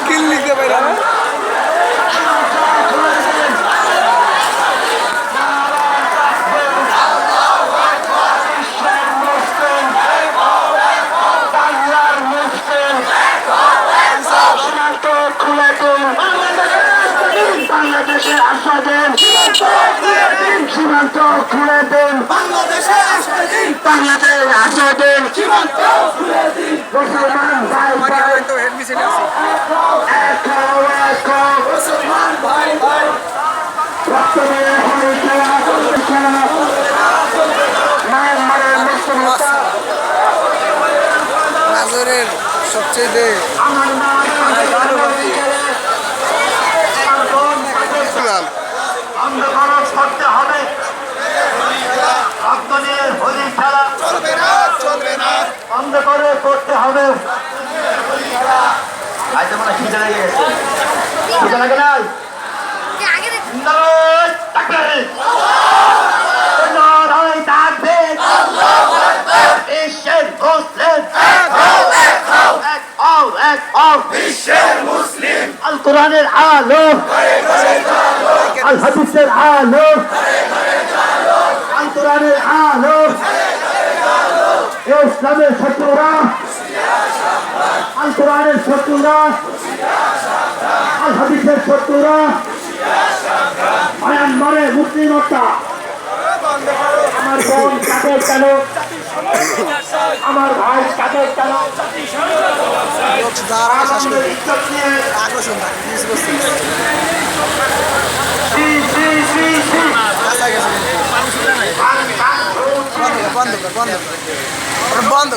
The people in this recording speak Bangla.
কিল নিতে পারি না। বাংলাদেশের আস্বাদন সীমান্ত খুলে দেন, বাংলাদেশের আস্বাদন মুসলমান ভাই ভাই মুসলমান ভাই ভাই নাজরের সবচেয়ে অন্ধকার করতে হবে, রক্ত নিয়ে হোলি খেলা অন্ধকারে করতে হবে। আজ মানে খিদে লেগে গেছে, খিদে লাগে নাই আল কোরআনের আলো, আল হাদিসের আলো, আল কোরআনের আলো, ইসলামের শত্রুরা, আল কোরআনের শত্রুরা, আল হাদিসের শত্রুরা, মায়ানমারের মুসলিম হত্যা। আমার বোন কাকে কেন, আমার ভাই কাকে কেন, আমাদের ইজ্জত নিয়ে আকর্ষণ বন্ধ বন্ধ বন্ধ